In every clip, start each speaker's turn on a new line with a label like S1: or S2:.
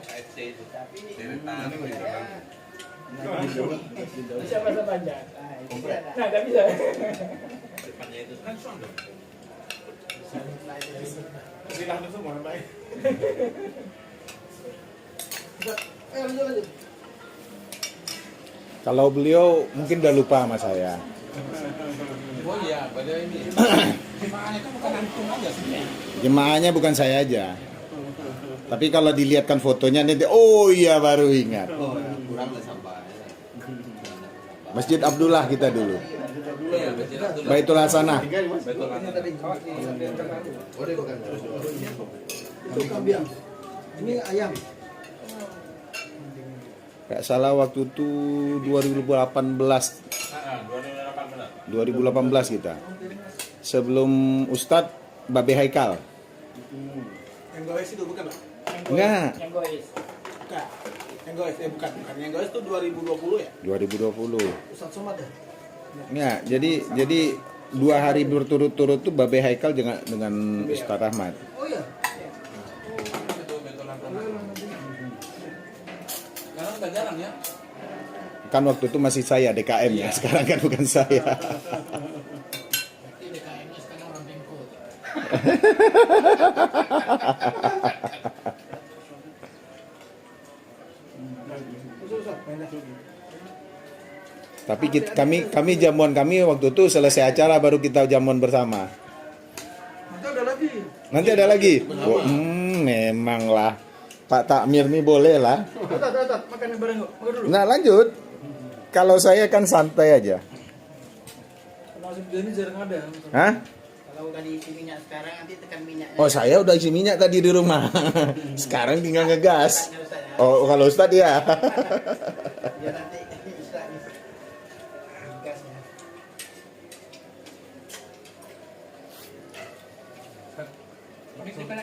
S1: KFC itu. Deretan.
S2: Bisa bahasa panjang. Nah, nggak bisa.
S1: Depannya itu kan sound dong.
S3: Silakan semua baik.
S4: Kalau beliau mungkin udah lupa sama saya.
S1: Oh iya, pada ini. Jemaahnya kan bukan antum aja sih.
S4: Jemaahnya bukan saya aja. Tapi kalau dilihatkan fotonya nanti, oh iya baru ingat.
S1: Oh, kurang lah sampai.
S4: Masjid Abdullah kita dulu.
S1: Iya, betul.
S4: Baitul Hasanah.
S1: Betul.
S5: Itu kambing. Ini ayam.
S4: Gak salah waktu itu 2018 kita. Sebelum Ustadz Babe Haikal.
S3: Yang goes itu bukan, Pak?
S4: Enggak.
S2: Yang gois.
S3: Bukan. Yang goes bukan. Yang goes itu 2020 ya?
S4: 2020.
S5: Ustaz Somad ya?
S4: Ya, jadi 2 hari berturut-turut tuh Babe Haikal dengan Ustadz Ahmad.
S5: Oh iya.
S1: Sekarang udah jarang ya.
S4: Kan waktu itu masih saya DKM ya, sekarang kan bukan saya.
S2: Berarti DKM-nya sekarang orang Bengkok.
S4: Tapi kami jamuan kami waktu itu selesai acara baru kita jamuan bersama.
S5: Nanti ada lagi.
S4: Nanti ada lagi. Oh, memanglah Pak Takmir nih boleh lah.
S5: Tat, makan yang bareng yuk. Makan dulu.
S4: Nah lanjut. Kalau saya kan santai aja.
S5: Kalau ini jarang ada.
S4: Hah?
S6: Kalau udah diisi minyak sekarang nanti tekan minyaknya.
S4: Oh saya udah isi minyak tadi di rumah. Sekarang tinggal ngegas. Oh kalau Ustadz ya.
S6: Ya nanti bisa nih. Gasnya.
S1: Ini sih kan.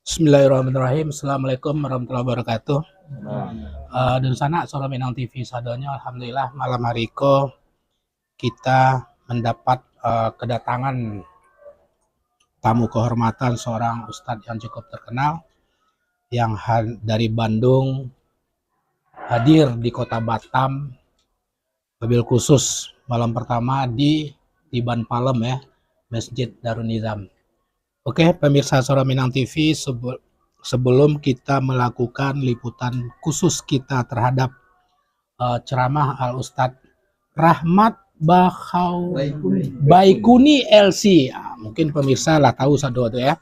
S2: Bismillahirrahmanirrahim. Assalamualaikum warahmatullahi wabarakatuh. Dan sana Sora Minang TV sadonya alhamdulillah malam hari ko kita mendapat kedatangan tamu kehormatan seorang ustadz yang cukup terkenal yang dari Bandung hadir di kota Batam, mobil khusus malam pertama di Tiban Palem ya, Masjid Darun Nizam. Oke, pemirsa Sora Minang TV, sebelum kita melakukan liputan khusus kita terhadap ceramah Al Ustadz Rahmat Baikuni LC, mungkin pemirsa lah tahu satu itu ya,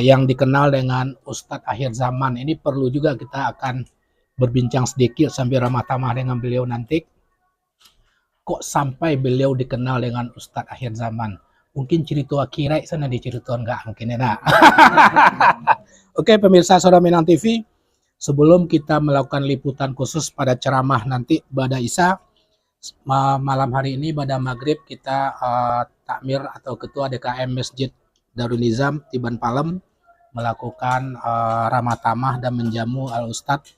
S2: yang dikenal dengan Ustadz akhir zaman. Ini perlu juga kita akan berbincang sedikit sambil ramah tamah dengan beliau nanti. Kok sampai beliau dikenal dengan Ustadz akhir zaman? Mungkin cerita akhirat sana diceritakan enggak mungkin ya. Oke, pemirsa Sora Minang TV, sebelum kita melakukan liputan khusus pada ceramah nanti pada Isya malam hari ini pada maghrib kita takmir atau ketua DKM Masjid Darun Nizam Tiban Palem melakukan ramah tamah dan menjamu Al Ustadz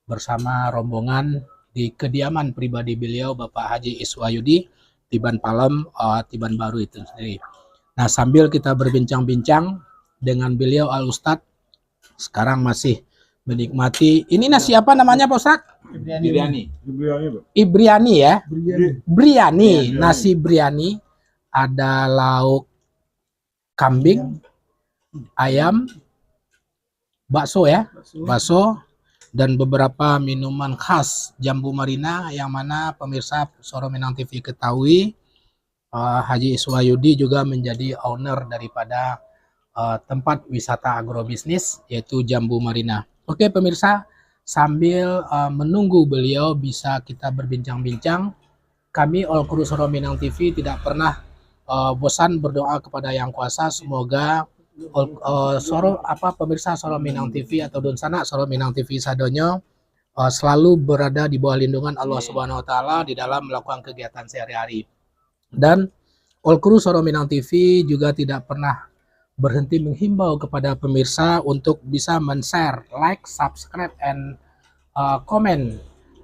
S2: bersama rombongan di kediaman pribadi beliau Bapak Haji Iswayudi Tiban Palem, Tiban Baru itu sendiri. Nah, sambil kita berbincang-bincang dengan beliau Al Ustadz, sekarang masih menikmati, ini nasi apa namanya Pak Ustadz? Ibriani ya? Briani, nasi briani, ada lauk kambing, ayam, bakso ya, bakso, dan beberapa minuman khas Jambu Marina yang mana pemirsa Sora Minang TV ketahui Haji Iswayudi juga menjadi owner daripada tempat wisata agrobisnis yaitu Jambu Marina. Oke pemirsa, sambil menunggu beliau bisa kita berbincang-bincang, kami All Crew Sora Minang TV tidak pernah bosan berdoa kepada Yang Kuasa semoga pemirsa Sora Minang TV atau Donsana Sora Minang TV sadonyo selalu berada di bawah lindungan Allah Subhanahu wa taala di dalam melakukan kegiatan sehari-hari. Dan All Crew Sora Minang TV juga tidak pernah berhenti menghimbau kepada pemirsa untuk bisa men-share, like, subscribe, and komen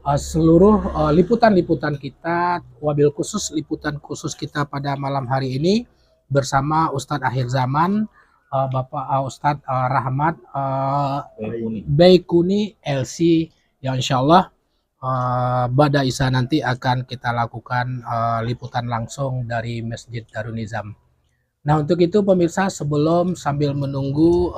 S2: seluruh liputan-liputan kita, wabil khusus liputan khusus kita pada malam hari ini bersama Ustadz Akhir Zaman, Bapak Ustadz Rahmat Baikuni LC, yang insya Allah Bada Isa nanti akan kita lakukan liputan langsung dari Masjid Darun Nizam. Nah, untuk itu pemirsa, sebelum sambil menunggu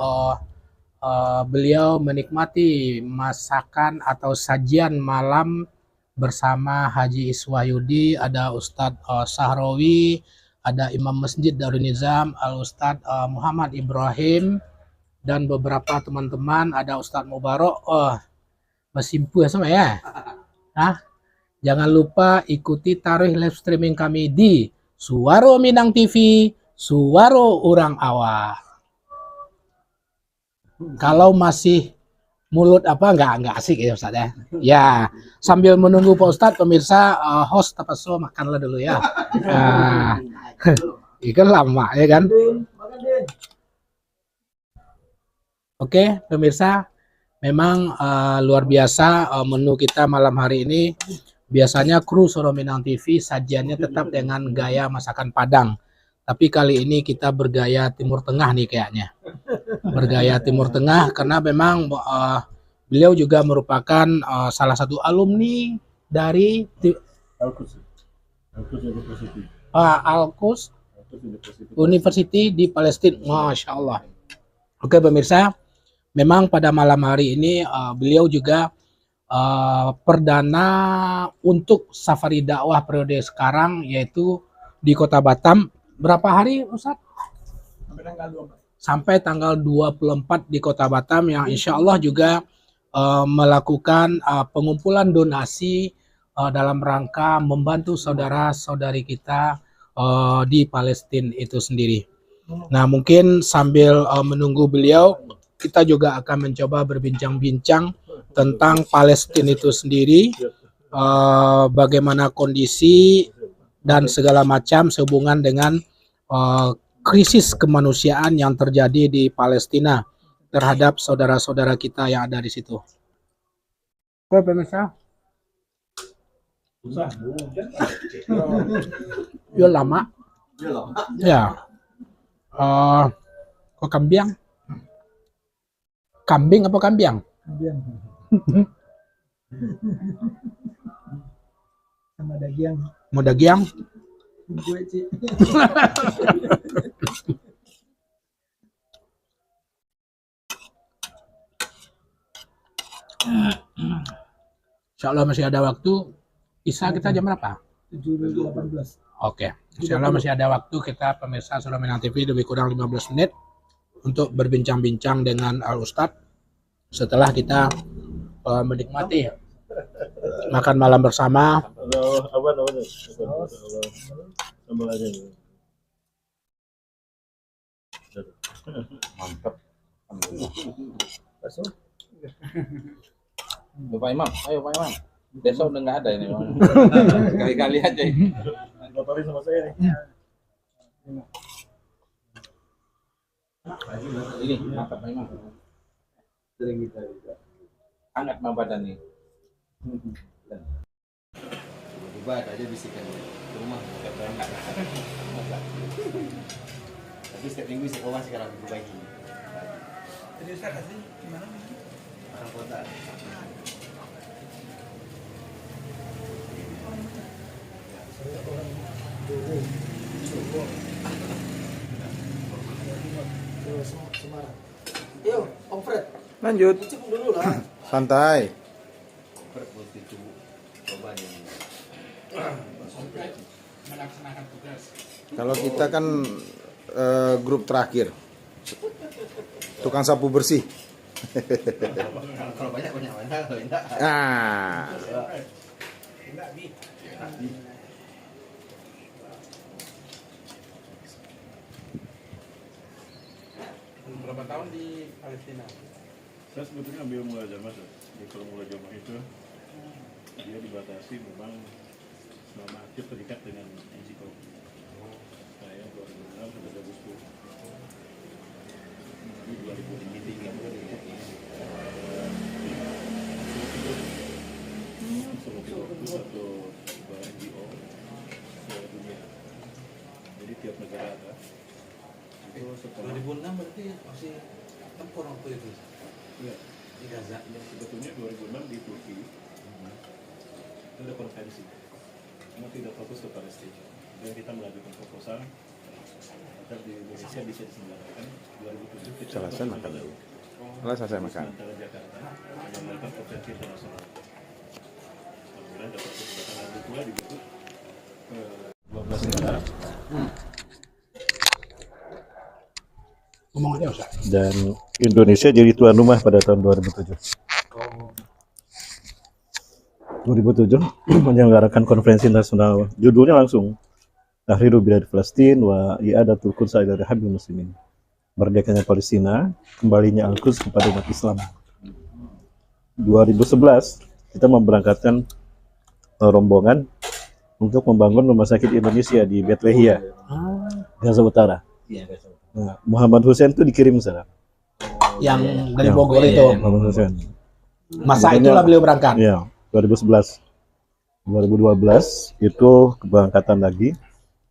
S2: beliau menikmati masakan atau sajian malam bersama Haji Iswahyudi, ada Ustadz Sahrawi, ada Imam Masjid Darun Nizam, Al-Ustadz Muhammad Ibrahim, dan beberapa teman-teman, ada Ustadz Mubarok. Masih impu ya sama ya? Nah, jangan lupa ikuti tarikh live streaming kami di Suwaro Minang TV, Suwaro Urang Awak. Kalau masih mulut apa nggak asik ya Ustaz ya. Ya, sambil menunggu Pak Ustadz, pemirsa, host Tapaso makanlah dulu ya. Nah, ikan lama ya kan. Oke, pemirsa, memang luar biasa menu kita malam hari ini. Biasanya kru Suwaro Minang TV sajiannya tetap dengan gaya masakan Padang. Tapi kali ini kita bergaya Timur Tengah nih kayaknya. Bergaya Timur Tengah karena memang beliau juga merupakan salah satu alumni dari Al-Quds University di Palestina. Masya Allah. Oke pemirsa, memang pada malam hari ini beliau juga perdana untuk safari dakwah periode sekarang, yaitu di Kota Batam. Berapa hari Ustaz? Sampai tanggal 24 di Kota Batam, yang insya Allah juga melakukan pengumpulan donasi dalam rangka membantu saudara-saudari kita di Palestina itu sendiri. Nah, mungkin sambil menunggu beliau, kita juga akan mencoba berbincang-bincang tentang Palestina itu sendiri, bagaimana kondisi dan segala macam sehubungan dengan krisis kemanusiaan yang terjadi di Palestina terhadap saudara-saudara kita yang ada di situ. Oke pemirsa, ya lama, ya. Kok kambing? Kambing apa kambiang?
S5: Sama daging.
S2: Mau daging?
S5: Gue sih.
S2: Insya Allah masih ada waktu. Isa kita jam berapa?
S5: 7.18.
S2: Oke, insya Allah masih ada waktu kita pemirsa Suwaro Minang TV lebih kurang 15 menit untuk berbincang-bincang dengan Al-Ustadz setelah kita menikmati makan malam bersama.
S1: Mantap. Pak Imam, ayo Pak Imam. Besok udah nggak ada ini. Kali-kali aja ini.
S5: Sama saya nih.
S1: Ini mantap Pak Imam. Hangat mah badan nih.
S6: Tiba aja bisikan ke rumah nggak berangkat. Tapi setiap minggu saya bawa sekarang berbagi.
S5: Jadi saya kasih gimana?
S6: Orang kota.
S5: Semarang. Yo, Om Fred.
S4: Lanjut.
S5: Cukup dulu lah.
S4: Santai.
S6: Itu coba yang
S2: Melaksanakan tugas.
S4: Kalau kita kan grup terakhir. Tukang sapu bersih.
S6: kalau banyak mana kalau enggak.
S4: Nah,
S1: Berapa tahun di Palestina?
S7: Saya sebetulnya ambil mulai jamaah di mulai jamaah itu dia dibatasi memang selama aktif terikat dengan NGO. Saya 2006 sudah gabus tuh. meeting yang satu NGO sedunia. Jadi tiap negara ada. Itu setelah
S1: 2006 berarti masih tempur waktu itu
S7: ya,
S1: di Gaza.
S7: sebetulnya 2006 di Turki itu ada konferensi. Cuma tidak fokus ke Palestina. Dan kita mengajukan proposal agar di Indonesia bisa diselenggarakan 2007 kita
S4: Selesai makan dulu. Selesai makan.
S7: antara Jakarta yang melakukan konferensi internasional. Kemudian dapat kesempatan lagi pula dibentuk 12 negara
S2: Ngomong aja Ustaz.
S7: dan Indonesia jadi tuan rumah pada tahun 2007. 2007 menyelenggarakan konferensi nasional, judulnya langsung Tahriru Bilad Palestin wa I'adatul Quds ila Rahabil Muslimin. Merdekanya Palestina, kembalinya Al-Quds kepada umat Islam. 2011 kita memberangkatkan rombongan untuk membangun rumah sakit Indonesia di Bethlehem, Gaza Utara. Nah, Muhammad Hussein itu dikirim sana.
S2: Yang dari Bogor itu.
S7: Muhammad Hussein.
S2: Masa itulah beliau berangkat.
S7: Iya, 2011. 2012 itu keberangkatan lagi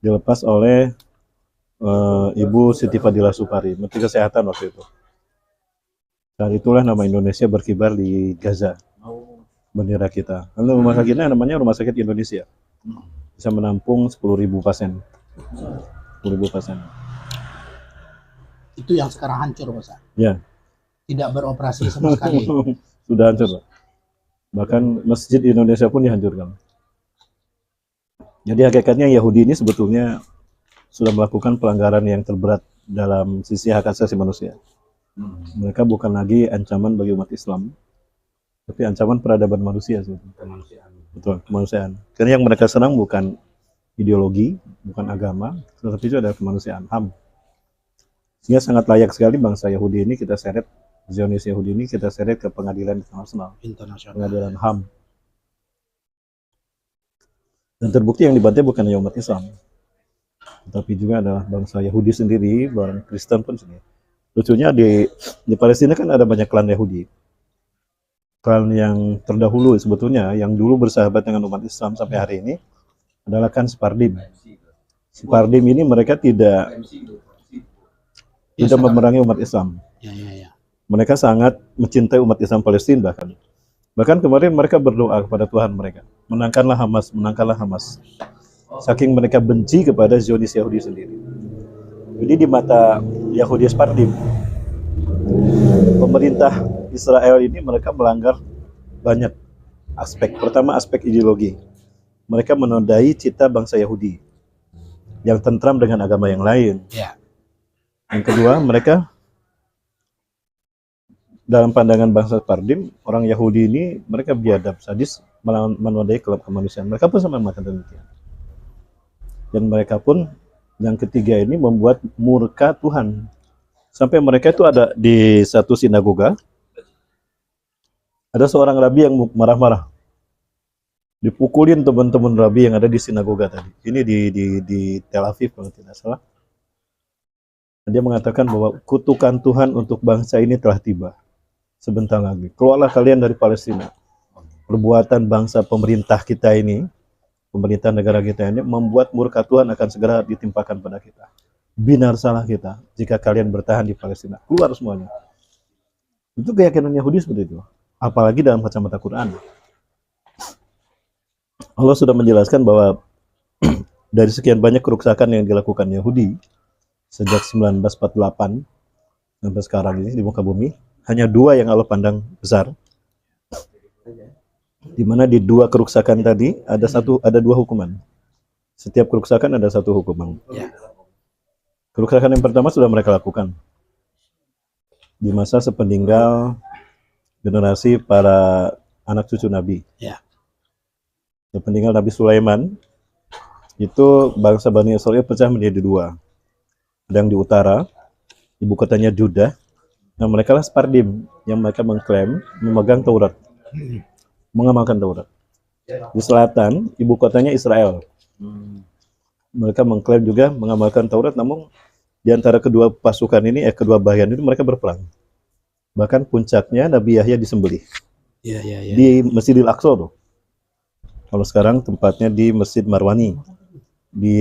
S7: dilepas oleh Ibu Siti Fadila Supari, Menteri Kesehatan waktu itu. Dan itulah nama Indonesia berkibar di Gaza. Bendera kita. Lalu rumah sakitnya namanya Rumah Sakit Indonesia. Bisa menampung 10.000 pasien. 10.000 pasien.
S2: Itu yang sekarang hancur Ustaz.
S7: Ya.
S2: Tidak beroperasi sama sekali.
S7: Sudah hancur, Pak. Bahkan masjid Indonesia pun dihancurkan. Jadi hakikatnya Yahudi ini sebetulnya sudah melakukan pelanggaran yang terberat dalam sisi hak asasi manusia. Mereka bukan lagi ancaman bagi umat Islam, tapi ancaman peradaban manusia sebetulnya. Betul, kemanusiaan. Karena yang mereka serang bukan ideologi, bukan agama, tetapi itu adalah kemanusiaan, HAM. Sehingga sangat layak sekali bangsa Yahudi ini kita seret, Zionis Yahudi ini kita seret ke pengadilan internasional, pengadilan HAM. Dan terbukti yang dibantai bukan hanya umat Islam, tetapi juga adalah bangsa Yahudi sendiri, orang Kristen pun sendiri. Lucunya di Palestina kan ada banyak klan Yahudi. Klan yang terdahulu sebetulnya, yang dulu bersahabat dengan umat Islam sampai hari ini, adalah klan Sephardim. Sephardim ini mereka tidak memerangi umat Islam.
S2: Ya.
S7: Mereka sangat mencintai umat Islam Palestina bahkan. Bahkan kemarin mereka berdoa kepada Tuhan mereka, menangkanlah Hamas, menangkanlah Hamas. Saking mereka benci kepada Zionis Yahudi sendiri. Jadi di mata Yahudi Sephardim, pemerintah Israel ini mereka melanggar banyak aspek. Pertama aspek ideologi. Mereka menodai cita bangsa Yahudi yang tentram dengan agama yang lain.
S2: Ya.
S7: Yang kedua, mereka dalam pandangan bangsa Sephardim, orang Yahudi ini mereka biadab, sadis, menodai kelab kemanusiaan. Mereka pun sama melakukan demikian. Dan mereka pun yang ketiga ini membuat murka Tuhan. Sampai mereka itu ada di satu sinagoga, ada seorang rabi yang marah-marah. Dipukulin teman-teman rabi yang ada di sinagoga tadi. Ini di Tel Aviv kalau tidak salah. Dia mengatakan bahwa kutukan Tuhan untuk bangsa ini telah tiba. Sebentar lagi. Keluarlah kalian dari Palestina. Perbuatan bangsa pemerintah kita ini, pemerintah negara kita ini, membuat murka Tuhan akan segera ditimpakan pada kita. Binar salah kita jika kalian bertahan di Palestina. Keluar semuanya. Itu keyakinan Yahudi seperti itu. Apalagi dalam kacamata Quran. Allah sudah menjelaskan bahwa dari sekian banyak kerusakan yang dilakukan Yahudi sejak 1948 sampai sekarang ini di muka bumi, hanya dua yang Allah pandang besar. Di mana di dua kerusakan tadi ada dua hukuman. Setiap kerusakan ada satu hukuman.
S2: Ya.
S7: Kerusakan yang pertama sudah mereka lakukan di masa sepeninggal generasi para anak cucu Nabi.
S2: Ya.
S7: Sepeninggal Nabi Sulaiman, itu bangsa Bani Israel pecah menjadi dua. Ada yang di utara, ibu kotanya Judah. Nah, mereka lah Sephardim yang mereka mengklaim memegang Taurat, mengamalkan Taurat. Di selatan, ibu kotanya Israel. Mereka mengklaim juga mengamalkan Taurat, namun di antara kedua pasukan ini, kedua bagian itu mereka berperang. Bahkan puncaknya Nabi Yahya disembelih
S2: Iya, iya, iya.
S7: di Masjidil Aqsa tuh. Kalau sekarang tempatnya di Masjid Marwani, di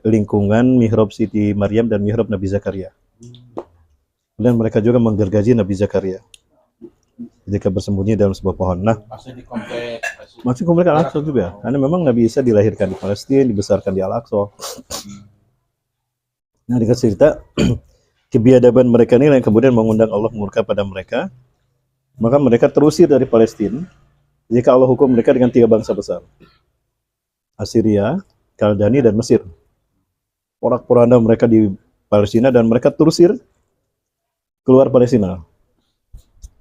S7: lingkungan mihrab Siti Maryam dan mihrab Nabi Zakaria. Dan mereka juga menggergaji Nabi Zakaria ketika bersembunyi dalam sebuah pohon. Nah,
S1: Masih di komplek.
S7: masih komplek Al-Aqsa juga, karena memang Nabi Isa dilahirkan di Palestina, dibesarkan di Al-Aqsa. Nah, dikasih cerita kebiadaban mereka ini yang kemudian mengundang Allah murka pada mereka, maka mereka terusir dari Palestina. Jika Allah hukum mereka dengan 3 bangsa besar, Assyria, Kaldani, dan Mesir. Porak-poranda mereka di Palestina dan mereka terusir keluar Palestina.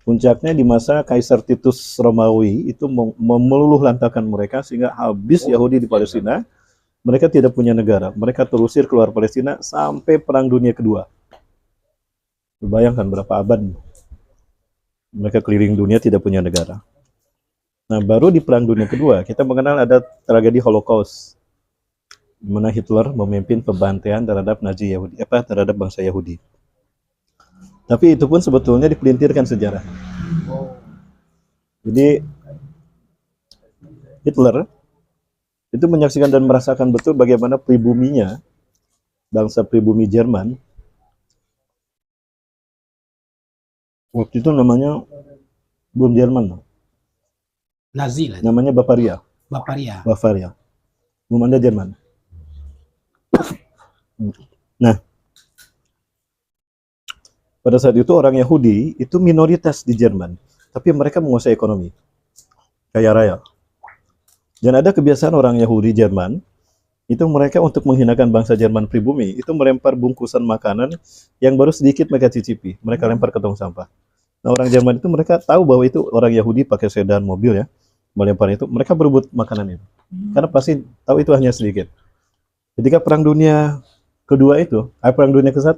S7: Puncaknya di masa Kaisar Titus Romawi itu meluluh lantakan mereka sehingga habis Yahudi di Palestina. Mereka tidak punya negara. Mereka terusir keluar Palestina sampai Perang Dunia Kedua. Bayangkan berapa abad mereka keliling dunia tidak punya negara. Nah, baru di Perang Dunia Kedua kita mengenal ada tragedi Holocaust, di mana Hitler memimpin pembantaian terhadap Nazi Yahudi, terhadap bangsa Yahudi. Tapi itu pun sebetulnya dipelintirkan sejarah. Jadi Hitler itu menyaksikan dan merasakan betul bagaimana pribuminya, bangsa pribumi Jerman, waktu itu namanya belum Jerman,
S2: Nazi lah.
S7: namanya Bavaria.
S2: Bavaria.
S7: Bavaria. Belum ada Jerman. Nah, pada saat itu orang Yahudi itu minoritas di Jerman, tapi mereka menguasai ekonomi, kaya raya. Dan ada kebiasaan orang Yahudi Jerman, itu mereka untuk menghinakan bangsa Jerman pribumi, itu melempar bungkusan makanan yang baru sedikit mereka cicipi, mereka lempar ke tong sampah. Nah, orang Jerman itu mereka tahu bahwa itu orang Yahudi pakai sedan mobil ya, melempar itu, mereka berebut makanan itu. Karena pasti tahu itu hanya sedikit. Ketika Perang Dunia Kedua itu, Perang Dunia ke-1,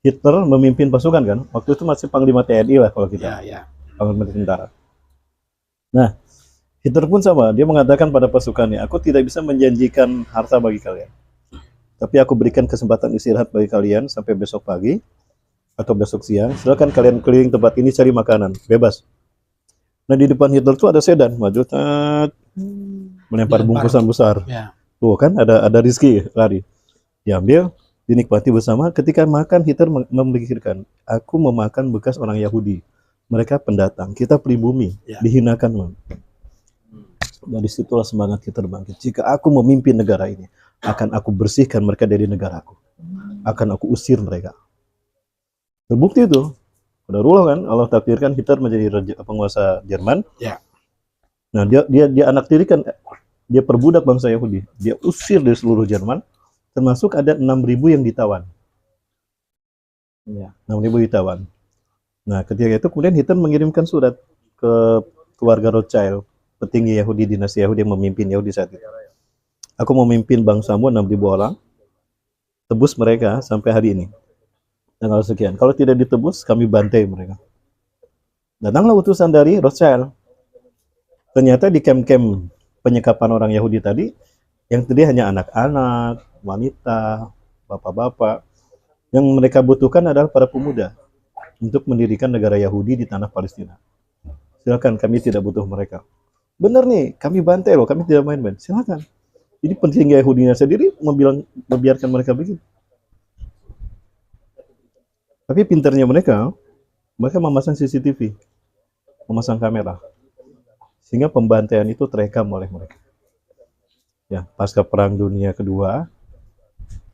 S7: Hitler memimpin pasukan kan, waktu itu masih Panglima TNI lah kalau kita,
S2: Ya, ya.
S7: Panglima Tentara. Nah, Hitler pun sama, dia mengatakan pada pasukannya, aku tidak bisa menjanjikan harta bagi kalian, tapi aku berikan kesempatan istirahat bagi kalian sampai besok pagi atau besok siang. Silakan kalian keliling tempat ini cari makanan, bebas. Nah, di depan Hitler tuh ada sedan, maju, melempar bungkusan besar.
S2: Ya.
S7: Tuh kan ada rizki lari, diambil, dinikmati bersama. Ketika makan, Hitler memikirkan, aku memakan bekas orang Yahudi, mereka pendatang, kita pribumi,
S2: Ya.
S7: dihinakan. Dari situlah semangat Hitler bangkit. Jika aku memimpin negara ini, akan aku bersihkan mereka dari negaraku, akan aku usir mereka. Terbukti itu. Qadarullah kan, Allah takdirkan Hitler menjadi penguasa Jerman.
S2: Ya.
S7: Nah, dia anak tiri kan, dia perbudak bangsa Yahudi. Dia usir dari seluruh Jerman, termasuk ada 6.000 yang ditawan. Ya, 6.000 ditawan. Nah, ketika itu kemudian Hitler mengirimkan surat ke keluarga Rothschild, petinggi Yahudi, dinasti Yahudi yang memimpin Yahudi saat itu. Aku memimpin bangsamu 6.000 orang, tebus mereka sampai hari ini. Tanggal sekian. Kalau tidak ditebus, kami bantai mereka. Datanglah utusan dari Rothschild. Ternyata di camp-camp penyekapan orang Yahudi tadi, yang tadi hanya anak-anak, wanita, bapak-bapak, yang mereka butuhkan adalah para pemuda untuk mendirikan negara Yahudi di tanah Palestina. Silakan, kami tidak butuh mereka. Benar nih, kami bantai loh, kami tidak main-main. Silakan. Jadi petinggi Yahudinya sendiri membiarkan mereka begitu. Tapi pintarnya mereka memasang CCTV, memasang kamera, sehingga pembantaian itu terekam oleh mereka. Ya, pasca Perang Dunia Kedua,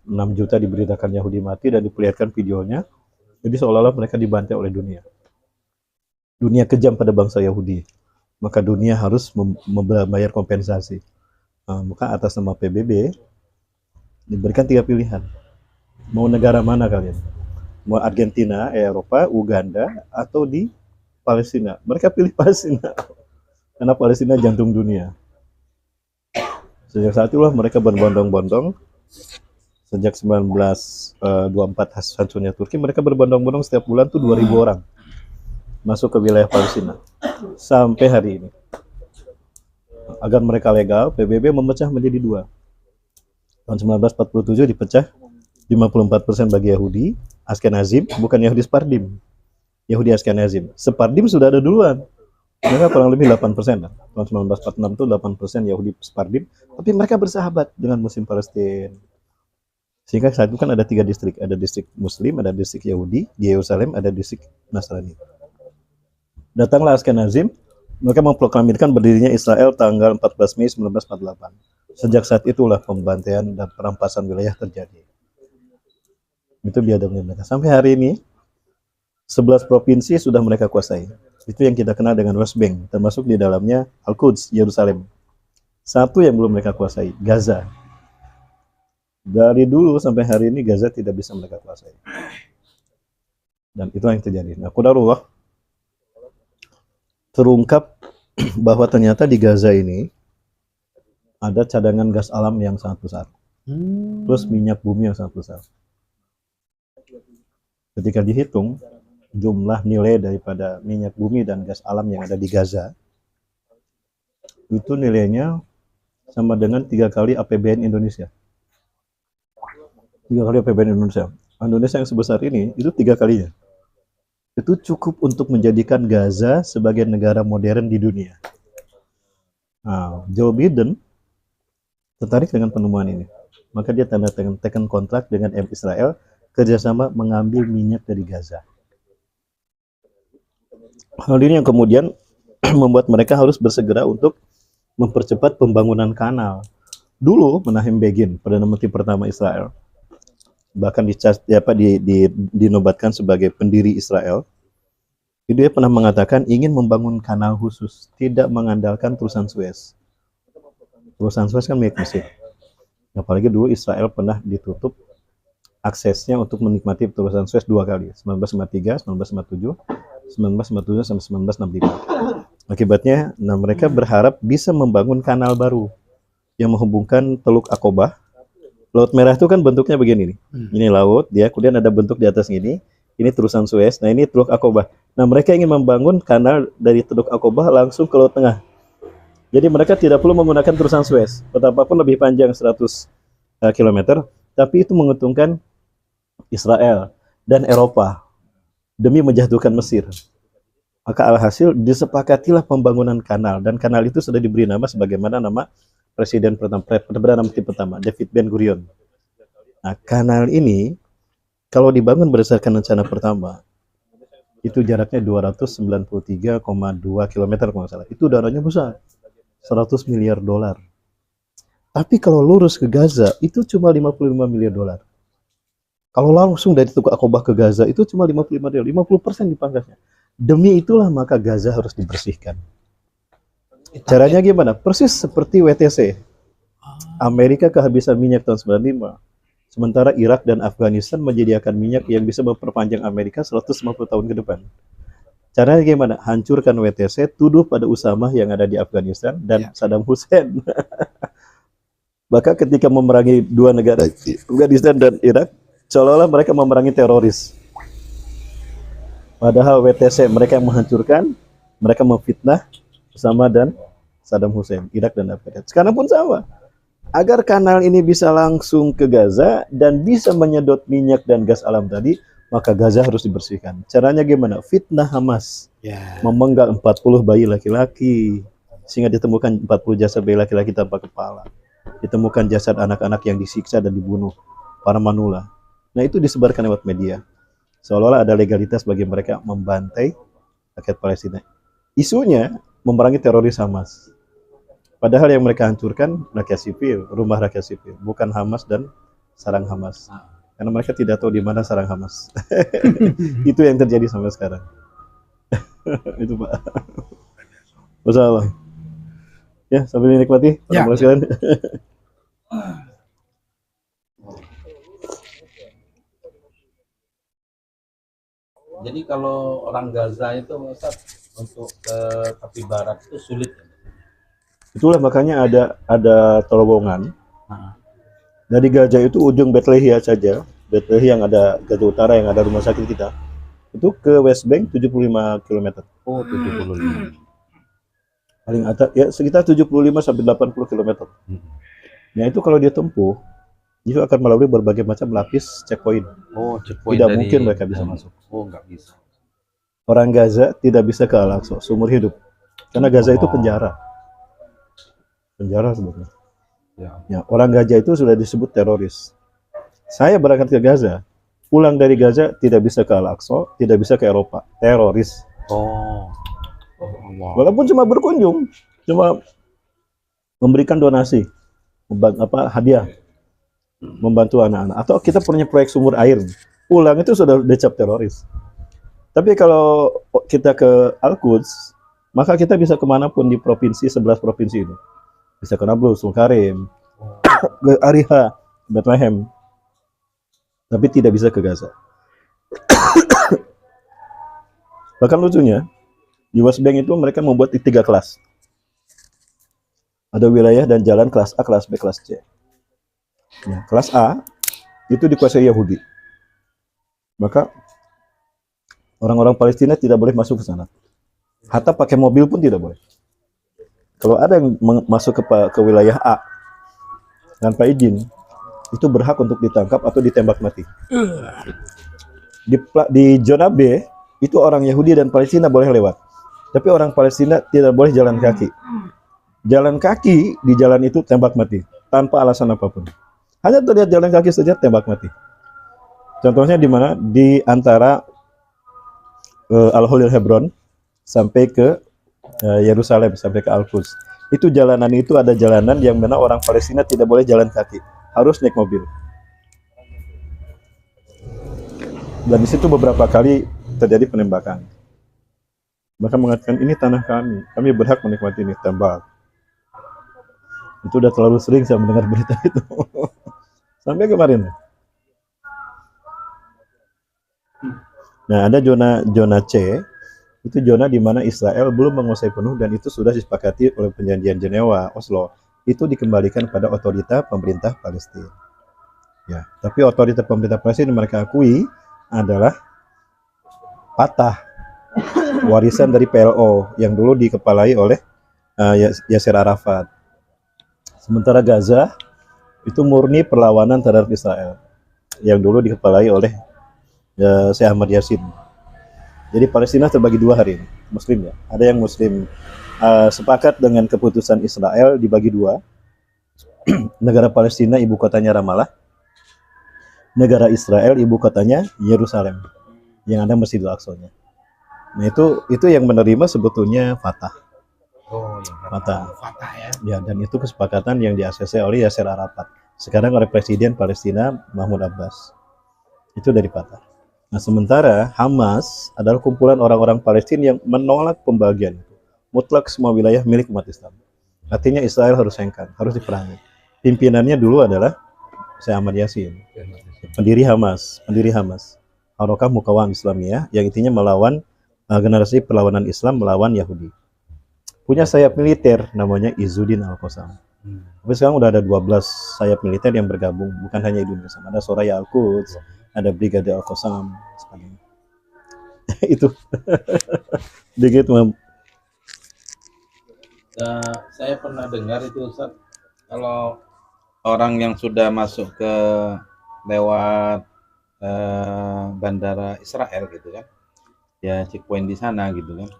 S7: 6 juta diberitakan Yahudi mati dan diperlihatkan videonya. Jadi seolah-olah mereka dibantai oleh dunia. Dunia kejam pada bangsa Yahudi. Maka dunia harus membayar kompensasi. Maka atas nama PBB diberikan 3 pilihan. Mau negara mana kalian? Mau Argentina, Eropa, Uganda, atau di Palestina? Mereka pilih Palestina. Karena Palestina jantung dunia. Sejak saat itulah mereka berbondong-bondong. Sejak 1924 hancurnya Turki, mereka berbondong-bondong setiap bulan tuh 2.000 orang masuk ke wilayah Palestina. Sampai hari ini. Agar mereka legal, PBB memecah menjadi 2. Tahun 1947 dipecah 54% bagi Yahudi Ashkenazim, bukan Yahudi Sephardim. Yahudi Ashkenazim. Sephardim sudah ada duluan. Mereka kurang lebih 8%. Tahun 1946 itu 8% Yahudi Sephardim, tapi mereka bersahabat dengan Muslim Palestina. Sehingga saat itu kan ada 3 distrik, ada distrik Muslim, ada distrik Yahudi, di Yerusalem ada distrik Nasrani. Datanglah Ashkenazim, mereka memproklamirkan berdirinya Israel tanggal 14 Mei 1948. Sejak saat itulah pembantaian dan perampasan wilayah terjadi. Itu biadabnya mereka. Sampai hari ini 11 provinsi sudah mereka kuasai. Itu yang kita kenal dengan West Bank, termasuk di dalamnya Al-Quds, Yerusalem. Satu yang belum mereka kuasai, Gaza. Dari dulu sampai hari ini Gaza tidak bisa mereka kuasai. Dan itu yang terjadi. Nah, qadarullah terungkap bahwa ternyata di Gaza ini ada cadangan gas alam yang sangat besar. Terus minyak bumi yang sangat besar. Ketika dihitung jumlah nilai daripada minyak bumi dan gas alam yang ada di Gaza, itu nilainya sama dengan 3 kali APBN Indonesia. 3 kali APBN Indonesia. Indonesia yang sebesar ini, itu 3 kalinya. Itu cukup untuk menjadikan Gaza sebagai negara modern di dunia. Nah, Joe Biden tertarik dengan penemuan ini. Maka dia tanda tangan kontrak dengan Israel kerjasama mengambil minyak dari Gaza. Hal ini yang kemudian membuat mereka harus bersegera untuk mempercepat pembangunan kanal. Dulu Menachem Begin, Perdana Menteri pertama Israel, bahkan dinobatkan sebagai pendiri Israel, dia pernah mengatakan ingin membangun kanal khusus, tidak mengandalkan terusan Suez. Terusan Suez kan milik Mesir. Apalagi dulu Israel pernah ditutup aksesnya untuk menikmati terusan Suez 2 kali, 1953, 1957, 1957 sampai 1965. Akibatnya, mereka berharap bisa membangun kanal baru yang menghubungkan Teluk Aqobah. Laut Merah itu kan bentuknya begini nih. Ini laut, dia kemudian ada bentuk di atas ini terusan Suez. Nah, ini Teluk Aqobah. Nah, mereka ingin membangun kanal dari Teluk Aqobah langsung ke Laut Tengah. Jadi mereka tidak perlu menggunakan terusan Suez. Betapapun lebih panjang 100 km, tapi itu menguntungkan Israel dan Eropa demi menjatuhkan Mesir. Maka alhasil disepakatilah pembangunan kanal, dan kanal itu sudah diberi nama sebagaimana nama Perdana Menteri pertama, David Ben Gurion. Nah, kanal ini kalau dibangun berdasarkan rencana pertama, itu jaraknya 293,2 km kalau nggak salah. Itu dananya besar, 100 miliar dolar. Tapi kalau lurus ke Gaza, itu cuma 55 miliar dolar. Kalau langsung dari Teluk Aqobah ke Gaza, itu cuma 55 miliar, 50% dipangkasnya. Demi itulah maka Gaza harus dibersihkan. Caranya gimana? Persis seperti WTC. Amerika kehabisan minyak tahun 95. Sementara Irak dan Afghanistan menyediakan minyak yang bisa memperpanjang Amerika 150 tahun ke depan. Caranya gimana? Hancurkan WTC, tuduh pada Usama yang ada di Afghanistan dan Saddam Hussein. Maka ketika memerangi 2 negara, Afghanistan dan Irak, seolah-olah mereka memerangi teroris. Padahal WTC mereka yang menghancurkan, mereka memfitnah Usama dan Saddam Hussein, Irak dan Afghanistan. Sekarang pun sama. Agar kanal ini bisa langsung ke Gaza dan bisa menyedot minyak dan gas alam tadi, maka Gaza harus dibersihkan. Caranya gimana? Fitnah Hamas. Memenggal 40 bayi laki-laki, sehingga ditemukan 40 jasad bayi laki-laki tanpa kepala. Ditemukan jasad anak-anak yang disiksa dan dibunuh, para manula. Nah, itu disebarkan lewat media. Seolah-olah ada legalitas bagi mereka membantai rakyat Palestina. Isunya memerangi teroris Hamas. Padahal yang mereka hancurkan rakyat sipil, rumah rakyat sipil, bukan Hamas dan sarang Hamas. Karena mereka tidak tahu di mana sarang Hamas. Itu yang terjadi sampai sekarang. Itu Pak. Masalah. Ya, sambil dinikmati.
S2: Ya.
S1: Jadi kalau orang Gaza itu Ustaz, untuk ke tepi barat itu sulit.
S7: Itulah makanya ada terowongan. Dari Gaza itu ujung Bethlehem saja, Bethlehem yang ada Gaza Utara yang ada rumah sakit kita, itu ke West Bank 75 km.
S1: Oh, 75.
S7: Paling atas ya sekitar 75 sampai 80 km. Nah, itu kalau dia tempuh itu akan melalui berbagai macam lapis checkpoint.
S1: Oh, checkpoint
S7: Tidak
S1: dari-
S7: mungkin mereka bisa masuk.
S1: Oh, nggak bisa.
S7: Orang Gaza tidak bisa ke Al-Aqsa seumur hidup. Karena Gaza itu
S1: Oh.
S7: penjara. Penjara sebetulnya.
S1: Ya.
S7: Ya, orang Gaza itu sudah disebut teroris. Saya berangkat ke Gaza, pulang dari Gaza tidak bisa ke Al-Aqsa, tidak bisa ke Eropa. Teroris.
S1: Oh. Allah.
S7: Walaupun cuma berkunjung, cuma memberikan donasi, hadiah, membantu anak-anak. Atau kita punya proyek sumur air, pulang itu sudah dicap teroris. Tapi kalau kita ke Al-Quds, maka kita bisa kemanapun di provinsi, 11 provinsi itu. Bisa ke Nablus, Tulkarim, ke Ariha, Bethlehem. Tapi tidak bisa ke Gaza. Bahkan lucunya, di West Bank itu mereka membuat 3 kelas. Ada wilayah dan jalan kelas A, kelas B, kelas C. Ya, kelas A itu dikuasai Yahudi. Maka orang-orang Palestina tidak boleh masuk ke sana. Hatta pakai mobil pun tidak boleh. Kalau ada yang masuk ke wilayah A tanpa izin, itu berhak untuk ditangkap atau ditembak mati. Di zona B, itu orang Yahudi dan Palestina boleh lewat. Tapi orang Palestina tidak boleh jalan kaki. Jalan kaki di jalan itu tembak mati tanpa alasan apapun. Hanya terlihat jalan kaki saja tembak mati. Contohnya di mana? Di antara Al-Holil Hebron sampai ke Yerusalem, sampai ke Al-Quds. Itu jalanan itu ada jalanan yang mana orang Palestina tidak boleh jalan kaki, harus naik mobil. Dan di situ beberapa kali terjadi penembakan. Maka mengatakan ini tanah kami berhak menikmati ini, tembak. Itu udah terlalu sering saya mendengar berita itu. Sampai kemarin. Nah, ada zona C, itu zona di mana Israel belum menguasai penuh dan itu sudah disepakati oleh perjanjian Jenewa, Oslo. Itu dikembalikan pada otorita pemerintah Palestina. Ya, tapi otorita pemerintah Palestina mereka akui adalah Fatah, warisan dari PLO yang dulu dikepalai oleh Yasser Arafat. Sementara Gaza itu murni perlawanan terhadap Israel yang dulu dikepalai oleh Syekh Ahmad Yassin. Jadi Palestina terbagi 2 hari ini, Muslim ya. Ada yang Muslim sepakat dengan keputusan Israel dibagi 2. Negara Palestina ibu kotanya Ramallah, negara Israel ibu kotanya Yerusalem, yang ada Masjidil Aqsa-nya. Nah itu yang menerima sebetulnya Fatah.
S1: Oh, ya.
S7: Fatah.
S2: Fatah ya.
S7: Ya, dan itu kesepakatan yang di-ACC oleh Yasser Arafat. Sekarang oleh Presiden Palestina Mahmud Abbas. Itu dari Fatah. Nah, sementara Hamas adalah kumpulan orang-orang Palestina yang menolak pembagian itu. Mutlak semua wilayah milik umat Islam. Artinya Israel harus hengkang, harus diperangi. Pimpinannya dulu adalah Syekh Ahmad Yassin, pendiri Hamas. Harokah Mukawam Islamiyah yang intinya melawan generasi perlawanan Islam melawan Yahudi. Punya sayap militer namanya Izzuddin Al-Qassam. Tapi sekarang udah ada 12 sayap militer yang bergabung, bukan hanya Indonesia. Ada Soraya Al-Quds, ada Brigade Al-Qassam, sebagainya. Itu. Dikit
S1: Saya pernah dengar itu Ustaz, kalau orang yang sudah masuk ke lewat bandara Israel gitu kan, ya checkpoint di sana gitu kan,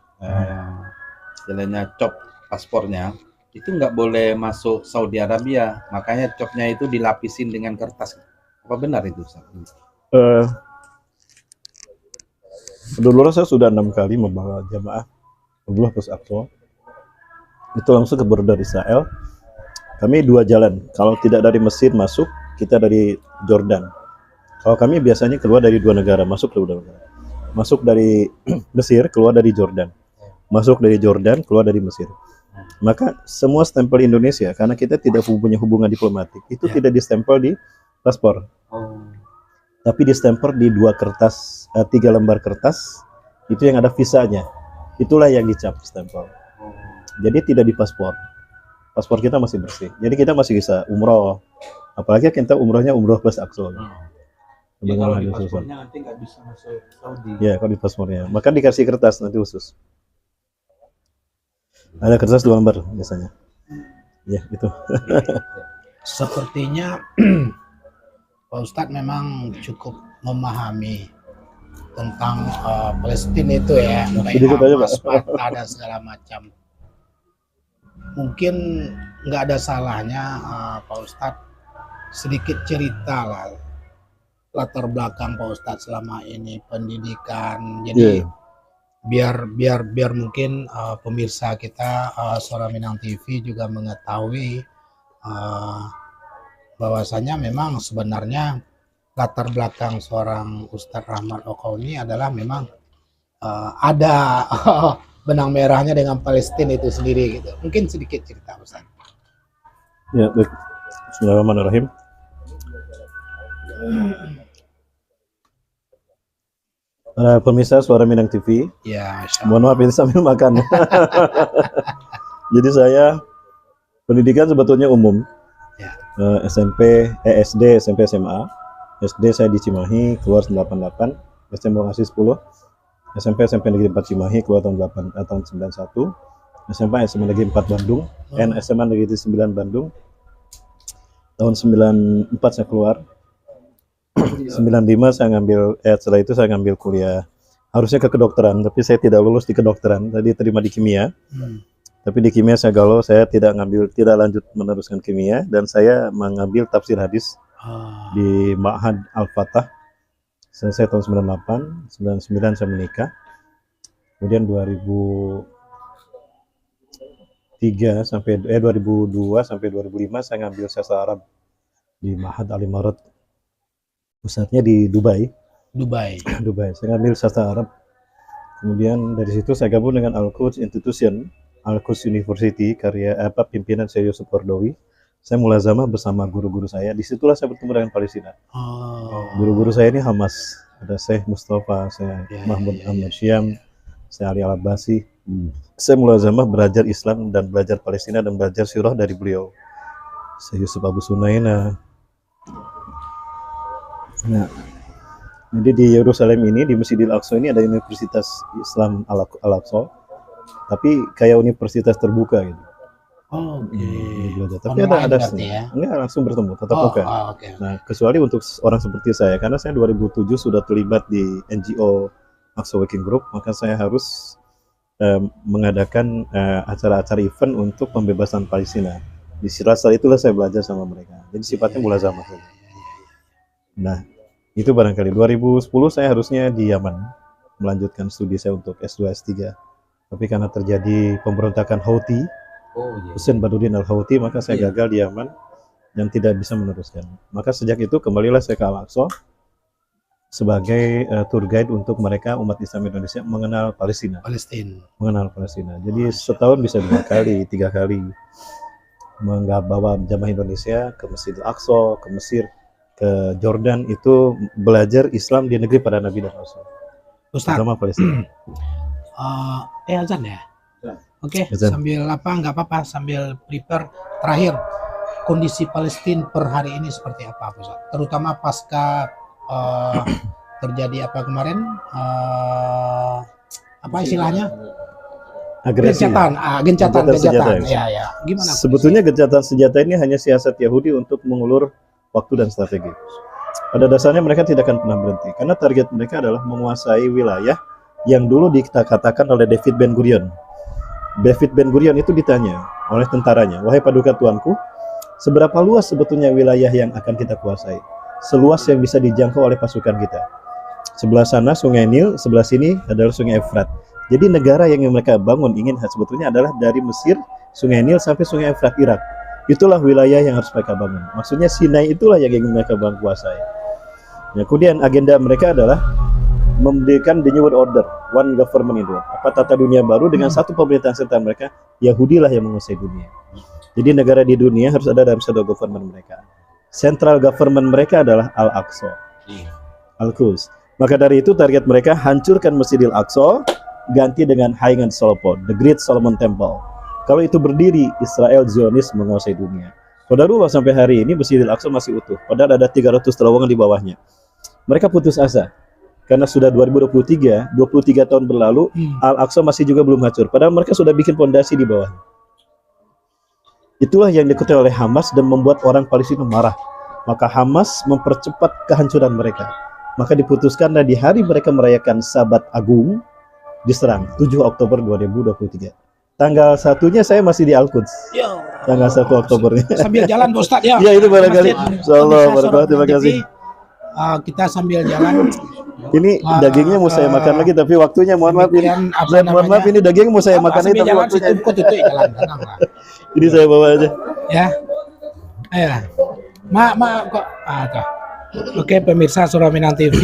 S1: istilahnya cop paspornya itu nggak boleh masuk Saudi Arabia, makanya copnya itu dilapisin dengan kertas. Apa benar itu Ustaz?
S7: Dulu saya sudah 6 kali membawa jamaah Abdullah plus Aqsa. Itu langsung ke border Israel. Kami 2 jalan. Kalau tidak dari Mesir masuk, kita dari Jordan. Kalau kami biasanya keluar dari 2 negara, masuk ke 2 negara. Masuk dari Mesir, keluar dari Jordan. Masuk dari Jordan, keluar dari Mesir. Maka semua stempel Indonesia, karena kita tidak punya hubungan diplomatik, itu tidak distempel di paspor. Tapi distempel di 2 kertas, 3 lembar kertas, itu yang ada visanya. Itulah yang dicap stempel. Jadi tidak di paspor. Paspor kita masih bersih. Jadi kita masih bisa umroh. Apalagi kita umrohnya umroh plus Aqsa.
S1: Ya, kalau di paspornya nanti nggak bisa masuk Saudi.
S7: Ya, kalau di paspornya. Maka dikasih kertas nanti khusus. Ada kertas 2 lembar biasanya. Ya, itu.
S2: Sepertinya Pak Ustadz memang cukup memahami tentang Palestina itu ya, mulai
S7: Sedikit aja, Pak.
S2: Hamas, Fatah dan segala macam. Mungkin nggak ada salahnya Pak Ustadz sedikit cerita lah latar belakang Pak Ustadz selama ini pendidikan. Jadi biar mungkin pemirsa kita Suara Minang TV juga mengetahui bahwasanya memang sebenarnya latar belakang seorang Ustadz Rahmat Okouni adalah memang ada benang merahnya dengan Palestina itu sendiri gitu. Mungkin sedikit cerita Ustadz.
S7: Ya, baik. Bismillahirrahmanirrahim. Para pemirsa Suara Minang TV,
S2: Ya, Masya
S7: mohon maaf ini sambil makan. Jadi saya pendidikan sebetulnya umum,
S2: Ya.
S7: SMP, SD, SMP, SMA. SD saya di Cimahi, keluar 98, SMP Bekasi 10, SMP Negeri 4 Cimahi, keluar tahun 91, SMA Negeri 4 Bandung, dan SMA Negeri 9 Bandung, tahun 94 saya keluar. 95 saya ngambil, setelah itu saya ngambil kuliah, harusnya ke kedokteran, tapi saya tidak lulus di kedokteran, tadi terima di kimia. Tapi di kimia saya galau, saya tidak lanjut meneruskan kimia, dan saya mengambil tafsir hadis di Ma'had Al-Fatah. Selesai tahun 98, 99 saya menikah. Kemudian 2002 sampai 2005 saya ngambil sastra Arab di Ma'had Al-Imarat. Pusatnya di Dubai. Saya ngambil sastra Arab. Kemudian dari situ saya gabung dengan Al-Quds Institution, Al-Quds University, pimpinan saya Yusuf Kordowi. Saya mulazamah bersama guru-guru saya. Disitulah saya bertemu dengan Palestina. Guru-guru saya ini Hamas. Ada Syekh Mustafa, saya Mahmud Ahmad Syam, saya Ali Al-Abbasi. Saya mulazamah belajar Islam dan belajar Palestina dan belajar sirah dari beliau. Saya Yusuf Abu Sunaina. Nah, jadi di Yerusalem ini, di Masjidil Aqsa ini ada Universitas Islam Al-Aqsa. Tapi kayak universitas terbuka gitu. Tapi ada
S2: ya?
S7: enggak langsung bertemu, tatap muka.
S2: Okay.
S7: Nah, kecuali untuk orang seperti saya, karena saya 2007 sudah terlibat di NGO Aqsa Working Group, maka saya harus mengadakan acara-acara event untuk pembebasan Palestina. Di Sirasa itulah saya belajar sama mereka. Jadi sifatnya mulazamah saja. Nah, itu barangkali 2010 saya harusnya di Yaman melanjutkan studi saya untuk S2 S3. Tapi karena terjadi pemberontakan Houthi, Hussein Badruddin Al-Houthi, maka saya gagal di Yaman dan tidak bisa meneruskan. Maka sejak itu kembalilah saya ke Al-Aqsa sebagai tour guide untuk mereka umat Islam Indonesia mengenal Palestina. Jadi setahun bisa 2 kali, 3 kali membawa jamaah Indonesia ke Masjidil Aqsa, ke Mesir, ke Jordan, itu belajar Islam di negeri para nabi dan rasul.
S2: Ustaz,
S7: Sama Palestina.
S2: azan ya? Oke,
S7: Azan.
S2: sambil nggak apa-apa, sambil prepare. Terakhir, kondisi Palestina per hari ini seperti apa, Ustaz? Terutama pasca terjadi apa kemarin? Apa istilahnya?
S7: Agresi.
S2: Gencatan
S7: senjata.
S2: Ya. Gimana?
S7: Sebetulnya gencatan senjata ini hanya siasat Yahudi untuk mengulur waktu dan strategi. Pada dasarnya mereka tidak akan pernah berhenti, karena target mereka adalah menguasai wilayah yang dulu dikatakan oleh David Ben Gurion. David Ben Gurion itu ditanya oleh tentaranya, "Wahai paduka tuanku, seberapa luas sebetulnya wilayah yang akan kita kuasai? Seluas yang bisa dijangkau oleh pasukan kita. Sebelah sana Sungai Nil, sebelah sini adalah Sungai Efrat." Jadi negara yang mereka bangun ingin sebetulnya adalah dari Mesir, Sungai Nil sampai Sungai Efrat Irak. Itulah wilayah yang harus mereka bangun. Maksudnya Sinai itulah yang ingin mereka kuasai. Ya, kemudian agenda mereka adalah memberikan the new world order, one government in the world. Tata dunia baru dengan satu pemerintahan serta mereka, Yahudi lah yang menguasai dunia. Jadi negara di dunia harus ada dalam satu government mereka. Central government mereka adalah Al-Aqsa, Al-Quds. Maka dari itu target mereka hancurkan Masjidil Aqsa, ganti dengan Hagia Solomon, the Great Solomon Temple. Kalau itu berdiri, Israel Zionis menguasai dunia. Saudara, sampai hari ini Masjidil Aqsa masih utuh, padahal ada 300 terowongan di bawahnya. Mereka putus asa karena sudah 2023, 23 tahun berlalu, Al-Aqsa masih juga belum hancur, padahal mereka sudah bikin fondasi di bawahnya. Itulah yang diketahui oleh Hamas dan membuat orang Palestina marah. maka Hamas mempercepat kehancuran mereka. Maka diputuskanlah di hari mereka merayakan Sabat Agung diserang 7 Oktober 2023. Tanggal 1-nya saya masih di Al-Quds. Tanggal 1 Oktobernya.
S2: Sambil jalan Pak Ustadz ya.
S7: Ya itu barangkali.
S2: Masjid
S7: Insyaallah,
S2: Pemirsa
S7: barakallah, terima
S2: Sorotan
S7: kasih.
S2: TV, kita sambil jalan.
S7: Ini dagingnya mau saya makan lagi tapi waktunya mohon maaf ini.
S2: Demikian, apa
S7: Mohon maaf
S2: namanya?
S7: ini daging mau saya makan ini
S2: Sambil
S7: tapi
S2: jalan
S7: waktunya.
S2: situ kok itu jalan tenang lah.
S7: Ini saya bawa aja.
S2: Ya. Ayo. Kok. Tuh. Oke, pemirsa Surah Minang TV,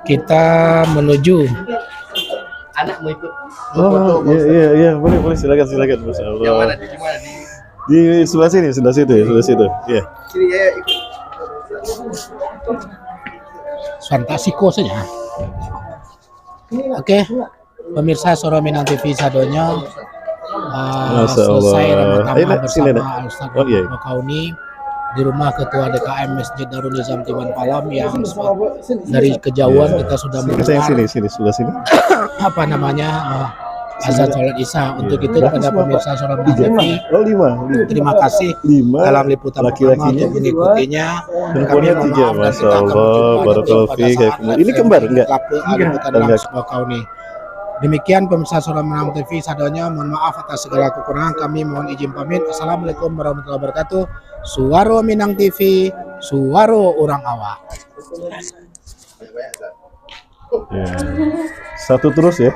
S2: kita menuju.
S6: Anak mau ikut.
S7: Oh, iya, boleh silakan. Masya Allah.
S6: Yang mana di mana di
S7: Di sebelah sini, sebelah situ ya, sebelah situ. Iya.
S6: sini ya ikut.
S2: Fantasiko saja. Oke, pemirsa Surah Minang TV sadonya
S7: Masya Allah.
S2: selesai Ramadan
S7: Ayo, Nak, sini, Nak.
S2: bersama Al-Ustaz
S7: Oh, iya.
S2: Bakauni di rumah Ketua DKM Masjid Darul Nizam Tiban Palam yang dari kejauhan kita sudah
S7: Saya yang
S2: mendengar
S7: sini, sebelah sini.
S2: apa namanya azan sholat isya. Untuk itu kepada pemirsa Surah Minang TV,
S7: Oh, 5.
S2: terima kasih
S7: 5.
S2: dalam liputan pertama
S7: Laki-lakinya
S2: untuk mengikutinya.
S7: Handphonenya
S2: Kami mohon
S7: 3,
S2: maaf dan
S7: Masya
S2: kita akan
S7: Allah,
S2: berjumpa
S7: barakallahu
S2: pada
S7: fiik.
S2: saat
S7: Ini kembar enggak?
S2: liputan
S7: Enggak.
S2: langsung Bakauni. Demikian pemirsa Surah Minang TV sadonya, mohon maaf atas segala kekurangan, kami mohon izin pamit. Assalamualaikum warahmatullahi wabarakatuh. Suara Minang TV, suara orang awak.
S7: Ya. Satu terus ya.